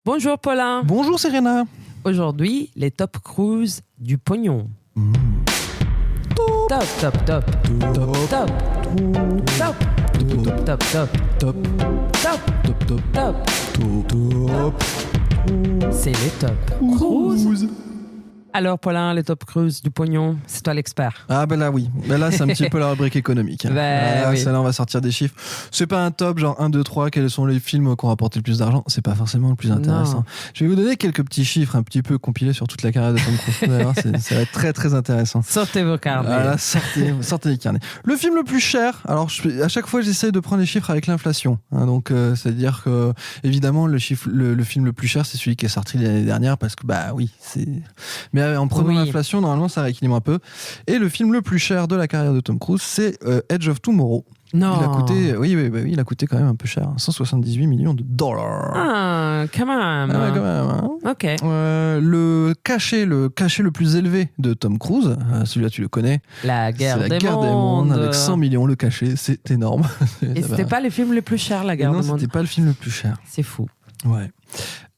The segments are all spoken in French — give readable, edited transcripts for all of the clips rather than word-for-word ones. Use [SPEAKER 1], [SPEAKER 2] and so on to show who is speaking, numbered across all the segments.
[SPEAKER 1] Bonjour Paulin.
[SPEAKER 2] Bonjour Serena.
[SPEAKER 1] Aujourd'hui, les top cruise du pognon. Top, top, top.
[SPEAKER 2] Top,
[SPEAKER 1] Top. Top.
[SPEAKER 2] top,
[SPEAKER 1] Top, top.
[SPEAKER 2] top,
[SPEAKER 1] Top.
[SPEAKER 2] top, top,
[SPEAKER 1] Top.
[SPEAKER 2] top.
[SPEAKER 1] C'est les top cruise. Alors Paulin, les top cruise du pognon, c'est toi l'expert.
[SPEAKER 2] Ah ben là oui, ben là c'est un petit peu la rubrique économique.
[SPEAKER 1] Ben, oui.
[SPEAKER 2] Celle-là on va sortir des chiffres. C'est pas un top genre 1, 2, 3, quels sont les films qui ont rapporté le plus d'argent. C'est pas forcément le plus intéressant.
[SPEAKER 1] Non.
[SPEAKER 2] Je vais vous donner quelques petits chiffres un petit peu compilés sur toute la carrière de Tom Cruise. Vous allez voir, ça va être très très intéressant.
[SPEAKER 1] Sortez vos carnets.
[SPEAKER 2] Voilà, sortez les carnets. Le film le plus cher, alors à chaque fois j'essaie de prendre les chiffres avec l'inflation. Donc c'est-à-dire que évidemment le film le plus cher c'est celui qui est sorti l'année dernière parce que bah oui c'est. Mais en prenant
[SPEAKER 1] Oui.
[SPEAKER 2] l'inflation normalement ça rééquilibre un peu. Et le film le plus cher de la carrière de Tom Cruise c'est Edge of Tomorrow.
[SPEAKER 1] Non.
[SPEAKER 2] Il a coûté, oui, il a coûté quand même un peu cher, 178 millions de dollars.
[SPEAKER 1] Ah, quand même.
[SPEAKER 2] Ah ouais, quand même, hein.
[SPEAKER 1] Ok.
[SPEAKER 2] Le cachet le plus élevé de Tom Cruise, celui-là tu le connais,
[SPEAKER 1] La guerre,
[SPEAKER 2] c'est la
[SPEAKER 1] des,
[SPEAKER 2] guerre des mondes avec 100 millions le cachet, c'est énorme.
[SPEAKER 1] Et c'était pas les films les plus chers, la guerre
[SPEAKER 2] Non,
[SPEAKER 1] des mondes.
[SPEAKER 2] c'était pas le film le plus cher.
[SPEAKER 1] C'est fou.
[SPEAKER 2] Ouais.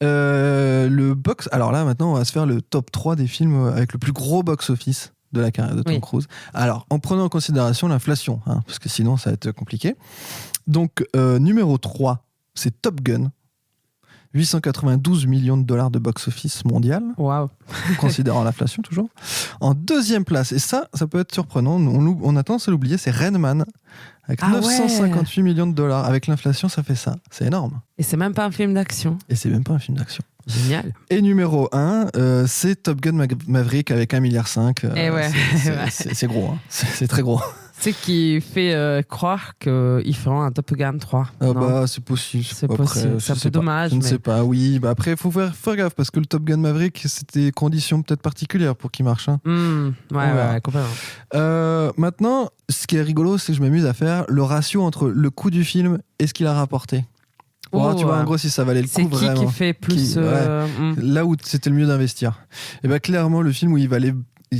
[SPEAKER 2] Le box, alors là maintenant on va se faire le top 3 des films avec le plus gros box-office de la carrière de Tom
[SPEAKER 1] Oui.
[SPEAKER 2] Cruise. Alors en prenant en considération l'inflation, parce que sinon ça va être compliqué. Donc numéro 3, c'est Top Gun. 892 millions de dollars de box-office mondial,
[SPEAKER 1] Waouh.
[SPEAKER 2] considérant l'inflation toujours. En deuxième place, et ça peut être surprenant, on a tendance à l'oublier, c'est Rain Man, avec
[SPEAKER 1] Ah
[SPEAKER 2] 958 millions de dollars. Avec l'inflation, ça fait ça. C'est énorme.
[SPEAKER 1] Et c'est même pas un film d'action.
[SPEAKER 2] Et c'est même pas un film d'action.
[SPEAKER 1] Génial.
[SPEAKER 2] Et numéro 1, c'est Top Gun Maverick avec 1,5 milliard.
[SPEAKER 1] Et ouais.
[SPEAKER 2] C'est gros, hein. C'est très gros.
[SPEAKER 1] C'est qui fait croire qu'ils feront un Top Gun 3.
[SPEAKER 2] Ah
[SPEAKER 1] non.
[SPEAKER 2] bah, c'est possible.
[SPEAKER 1] C'est
[SPEAKER 2] Après,
[SPEAKER 1] possible.
[SPEAKER 2] je
[SPEAKER 1] C'est un
[SPEAKER 2] sais
[SPEAKER 1] peu
[SPEAKER 2] pas.
[SPEAKER 1] dommage.
[SPEAKER 2] Je ne
[SPEAKER 1] mais-
[SPEAKER 2] sais pas. Oui, bah après, il faut faire gaffe parce que le Top Gun Maverick, c'était des conditions peut-être particulières pour qu'il marche. Hein.
[SPEAKER 1] Ouais,
[SPEAKER 2] verra.
[SPEAKER 1] complètement.
[SPEAKER 2] Maintenant, ce qui est rigolo, c'est que je m'amuse à faire le ratio entre le coût du film et ce qu'il a rapporté. Pour voir, tu vois, en gros, si ça valait le coup
[SPEAKER 1] C'est qui
[SPEAKER 2] vraiment.
[SPEAKER 1] qui fait plus.
[SPEAKER 2] Là où c'était le mieux d'investir. Et bien clairement, le film où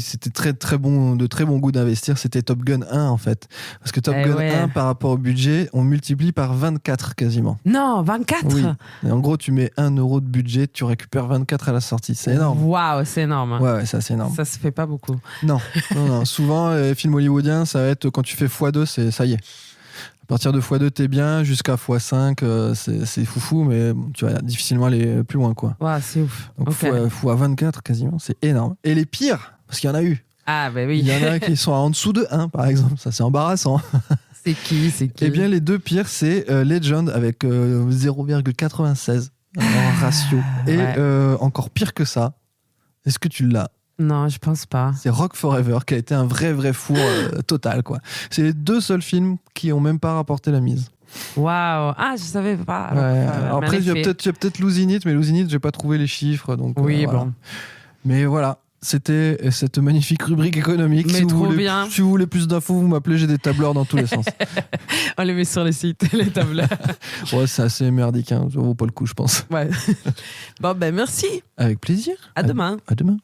[SPEAKER 2] c'était très très bon, de très bon goût d'investir, c'était Top Gun 1 en fait. Parce que Top Gun 1 par rapport au budget, on multiplie par 24 quasiment.
[SPEAKER 1] Non, 24.
[SPEAKER 2] Oui. Et en gros, tu mets 1 euro de budget, tu récupères 24 à la sortie. C'est énorme.
[SPEAKER 1] Waouh, c'est énorme.
[SPEAKER 2] Ouais, ça c'est énorme.
[SPEAKER 1] Ça se fait pas beaucoup.
[SPEAKER 2] Non. Souvent, les films hollywoodiens, ça va être quand tu fais x2, ça y est. À partir de x2, t'es bien, jusqu'à x5, c'est foufou, mais bon, tu vas difficilement aller plus loin, quoi.
[SPEAKER 1] Waouh, c'est ouf.
[SPEAKER 2] Donc
[SPEAKER 1] Ok.
[SPEAKER 2] x24 quasiment, c'est énorme. Et les pires, parce qu'il y en a eu.
[SPEAKER 1] Ah, bah oui.
[SPEAKER 2] Il y en a qui sont en dessous de 1, par exemple. Ça, c'est embarrassant.
[SPEAKER 1] C'est qui
[SPEAKER 2] Eh bien, les deux pires, c'est Legend avec 0,96 en ratio. Et encore pire que ça, est-ce que tu l'as ?
[SPEAKER 1] Non, je pense pas.
[SPEAKER 2] C'est Rock Forever qui a été un vrai four total, quoi. C'est les deux seuls films qui ont même pas rapporté la mise.
[SPEAKER 1] Waouh. Ah, je savais pas.
[SPEAKER 2] Alors après, il y a peut-être Lose in It, mais Lose in It, j'ai pas trouvé les chiffres. Donc,
[SPEAKER 1] Oui,
[SPEAKER 2] voilà.
[SPEAKER 1] bon.
[SPEAKER 2] Mais voilà. C'était cette magnifique rubrique économique.
[SPEAKER 1] Mais
[SPEAKER 2] si
[SPEAKER 1] trop
[SPEAKER 2] vous voulez,
[SPEAKER 1] bien.
[SPEAKER 2] Si vous voulez plus d'infos, vous m'appelez, j'ai des tableurs dans tous les sens.
[SPEAKER 1] On les met sur les sites, les tableurs.
[SPEAKER 2] Ouais, c'est assez merdique, ça vaut pas le coup, je pense.
[SPEAKER 1] Ouais. Bon, ben merci.
[SPEAKER 2] Avec plaisir.
[SPEAKER 1] À demain.
[SPEAKER 2] À demain.